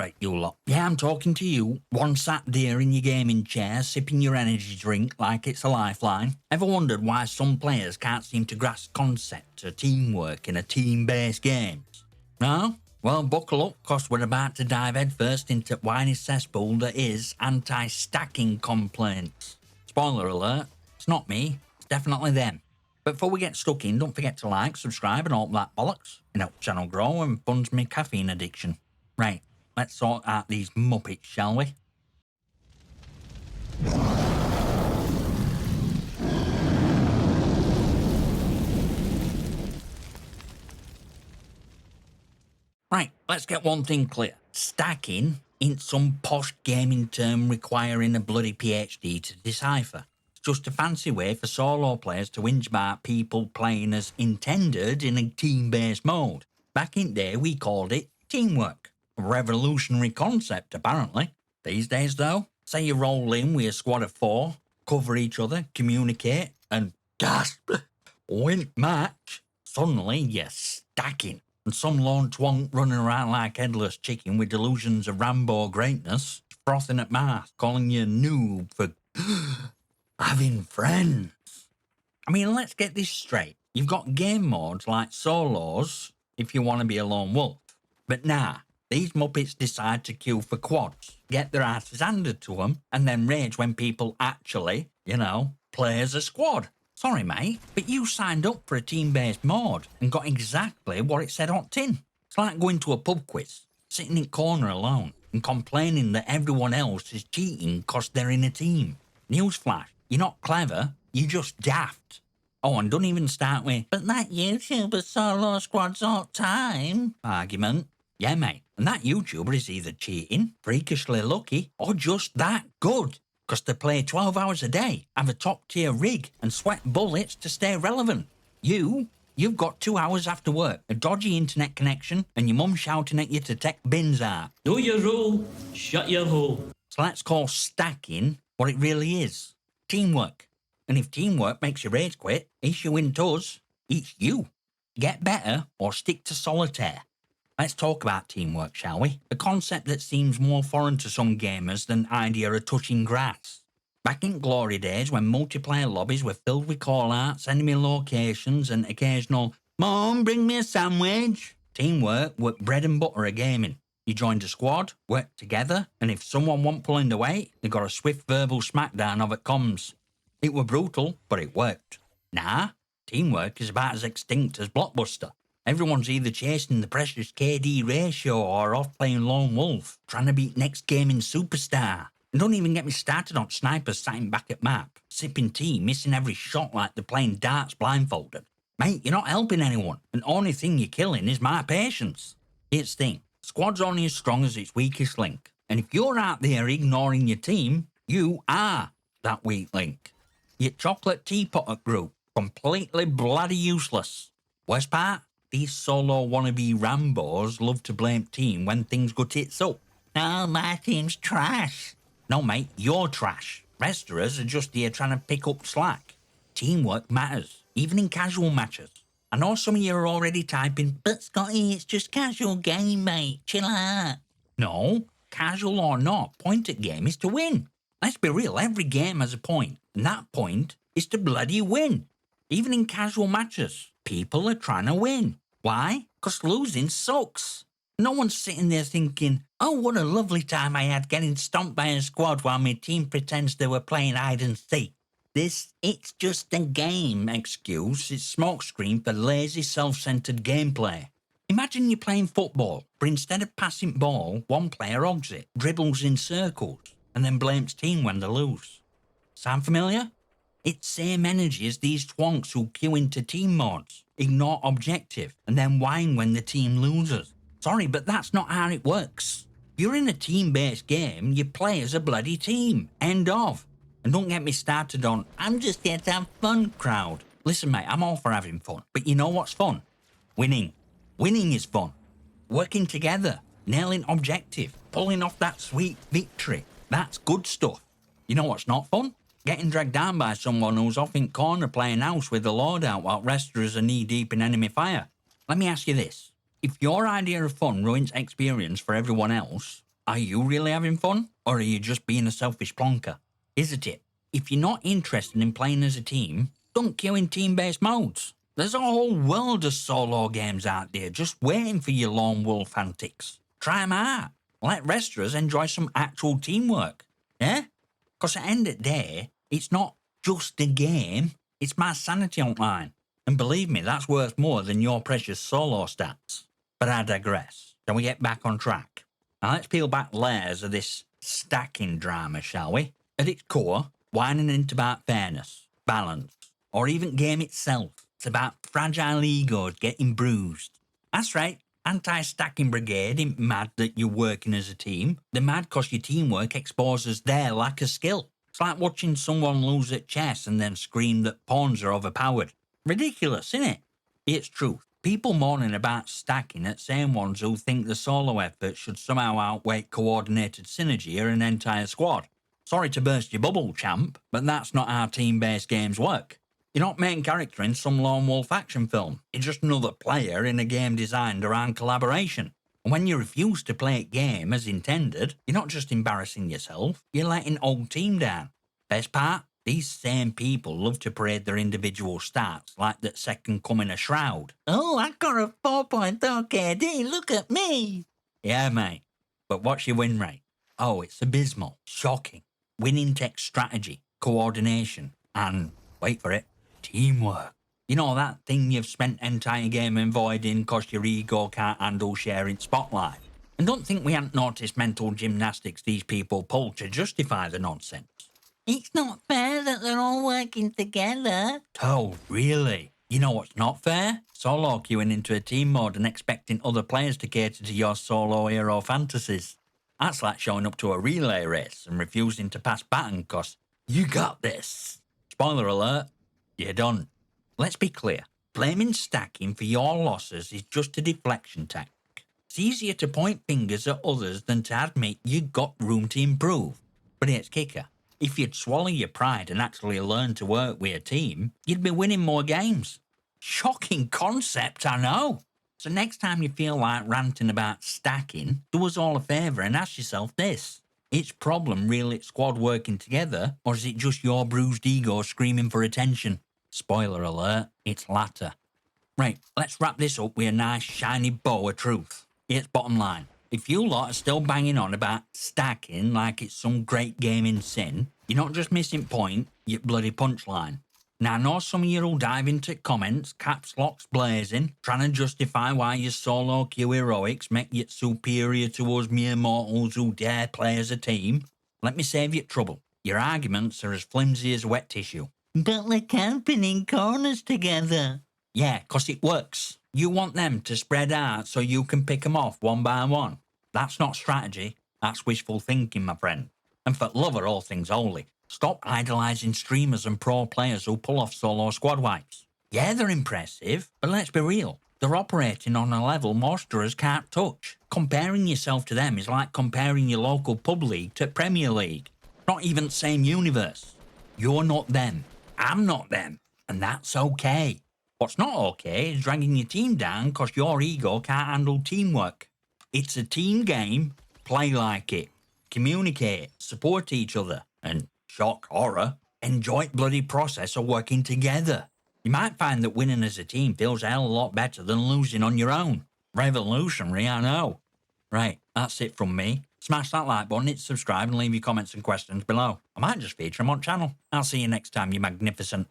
Alright, you lot. Yeah, I'm talking to you. One sat there in your gaming chair, sipping your energy drink like it's a lifeline. Ever wondered why some players can't seem to grasp concept of teamwork in a team-based game? No? Well, buckle up, cause we're about to dive headfirst into whiny cesspool that is anti-stacking complaints. Spoiler alert, it's not me, it's definitely them. But before we get stuck in, don't forget to like, subscribe and all that bollocks. It helps the channel grow and funds me caffeine addiction. Right, let's sort out these muppets, shall we? Right, let's get one thing clear. Stacking ain't some posh gaming term requiring a bloody PhD to decipher. It's just a fancy way for solo players to whinge about people playing as intended in a team-based mode. Back in the day, we called it teamwork. A revolutionary concept, apparently. These days, though, say you roll in with a squad of 4, cover each other, communicate, and gasp, win match. Suddenly, you're stacking. And some lone twonk running around like headless chicken with delusions of Rambo greatness, frothing at mouth, calling you a noob for having friends. I mean, let's get this straight. You've got game modes like solos if you want to be a lone wolf. But nah, these muppets decide to queue for quads, get their asses handed to them, and then rage when people actually, play as a squad. Sorry, mate, but you signed up for a team-based mode and got exactly what it said on tin. It's like going to a pub quiz, sitting in corner alone and complaining that everyone else is cheating because they're in a team. Newsflash, you're not clever, you're just daft. Oh, and don't even start with, but that YouTuber solo squads all time argument. Yeah, mate, and that YouTuber is either cheating, freakishly lucky, or just that good. Because they play 12 hours a day, have a top-tier rig, and sweat bullets to stay relevant. You've got 2 hours after work, a dodgy internet connection, and your mum shouting at you to take bins out. Know your role, shut your hole. So let's call stacking what it really is. Teamwork. And if teamwork makes you rage quit, issue in us, it's you. Get better or stick to solitaire. Let's talk about teamwork, shall we? A concept that seems more foreign to some gamers than the idea of touching grass. Back in glory days when multiplayer lobbies were filled with call-outs, enemy locations and occasional "Mom, bring me a sandwich," teamwork were bread and butter of gaming. You joined a squad, worked together, and if someone wasn't pulling the weight, they got a swift verbal smackdown of it comes. It were brutal, but it worked. Nah, teamwork is about as extinct as Blockbuster. Everyone's either chasing the precious KD ratio or off playing Lone Wolf, trying to beat next gaming superstar. And don't even get me started on snipers sitting back at map, sipping tea, missing every shot like they're playing darts blindfolded. Mate, you're not helping anyone, and the only thing you're killing is my patience. Here's the thing, squad's only as strong as its weakest link. And if you're out there ignoring your team, you are that weak link. Your chocolate teapot group, completely bloody useless. Worst part? These solo wannabe Rambos love to blame team when things go tits up. Oh, my team's trash. No, mate, you're trash. Rest of us are just here trying to pick up slack. Teamwork matters, even in casual matches. I know some of you are already typing, but Scotty, it's just casual game, mate. Chill out. No, casual or not, point at game is to win. Let's be real, every game has a point, and that point is to bloody win. Even in casual matches, people are trying to win. Why? Because losing sucks. No one's sitting there thinking, oh, what a lovely time I had getting stomped by a squad while my team pretends they were playing hide and seek. It's just a game excuse is smokescreen for lazy, self-centered gameplay. Imagine you're playing football, but instead of passing ball, one player hogs it, dribbles in circles, and then blames team when they lose. Sound familiar? It's same energy as these twonks who queue into team modes, ignore objective, and then whine when the team loses. Sorry, but that's not how it works. If you're in a team-based game, you play as a bloody team. End of. And don't get me started on, I'm just here to have fun crowd. Listen, mate, I'm all for having fun. But you know what's fun? Winning. Winning is fun. Working together, nailing objective, pulling off that sweet victory. That's good stuff. You know what's not fun? Getting dragged down by someone who's off in corner playing house with the loadout while rest of us are knee-deep in enemy fire. Let me ask you this. If your idea of fun ruins experience for everyone else, Are you really having fun, or are you just being a selfish plonker? Here's a tip. If you're not interested in playing as a team, don't queue in team-based modes. There's a whole world of solo games out there just waiting for your lone wolf antics. Try 'em out. Let restorers enjoy some actual teamwork. Yeah? Because at the end of the day, it's not just a game, it's my sanity online. And believe me, that's worth more than your precious solo stats. But I digress. Shall we get back on track? Now let's peel back layers of this stacking drama, shall we? At its core, Whining isn't about fairness, balance, or even game itself. It's about fragile egos getting bruised. That's right, anti-stacking brigade ain't mad that you're working as a team. They're mad cause your teamwork exposes their lack of skill. It's like watching someone lose at chess and then scream that pawns are overpowered. Ridiculous, innit? It's truth. People moaning about stacking are the same ones who think the solo effort should somehow outweigh coordinated synergy or an entire squad. Sorry to burst your bubble, champ, but that's not how team-based games work. You're not main character in some lone wolf action film. You're just another player in a game designed around collaboration. And when you refuse to play a game as intended, you're not just embarrassing yourself, you're letting old team down. Best part? These same people love to parade their individual stats like that second coming of Shroud. Oh, I got a 4.0 KD, look at me! Yeah, mate. But what's your win rate? Oh, it's abysmal. Shocking. Winning takes strategy, coordination, and, wait for it, teamwork. You know that thing you've spent entire game avoiding cause your ego can't handle sharing spotlight? And don't think we haven't noticed mental gymnastics these people pull to justify the nonsense. It's not fair that they're all working together. Oh, really? You know what's not fair? Solo queuing into a team mode and expecting other players to cater to your solo hero fantasies. That's like showing up to a relay race and refusing to pass baton cause you got this. Spoiler alert, you don't. Let's be clear. Blaming stacking for your losses is just a deflection tactic. It's easier to point fingers at others than to admit you got room to improve. But here's kicker. If you'd swallow your pride and actually learn to work with a team, you'd be winning more games. Shocking concept, I know. So next time you feel like ranting about stacking, do us all a favour and ask yourself this. Is problem really squad working together, or is it just your bruised ego screaming for attention? Spoiler alert, it's latter. Right, let's wrap this up with a nice shiny bow of truth. Here's bottom line. If you lot are still banging on about stacking like it's some great gaming sin, you're not just missing point, you're bloody punchline. Now, I know some of you will dive into comments, caps locks blazing, trying to justify why your solo queue heroics make you superior to us mere mortals who dare play as a team. Let me save you trouble. Your arguments are as flimsy as wet tissue. But they're camping in corners together. Yeah, 'cause it works. You want them to spread out so you can pick them off one by one. That's not strategy, that's wishful thinking, my friend. And for love of all things holy, stop idolising streamers and pro players who pull off solo squad wipes. Yeah, they're impressive, but let's be real. They're operating on a level most of us can't touch. Comparing yourself to them is like comparing your local pub league to Premier League. Not even the same universe. You're not them. I'm not them. And that's okay. What's not okay is dragging your team down because your ego can't handle teamwork. It's a team game. Play like it. Communicate. Support each other. And, shock horror, enjoy the bloody process of working together. You might find that winning as a team feels a hell of a lot better than losing on your own. Revolutionary, I know. Right, that's it from me. Smash that like button, hit subscribe, and leave your comments and questions below. I might just feature them on channel. I'll see you next time, you magnificent.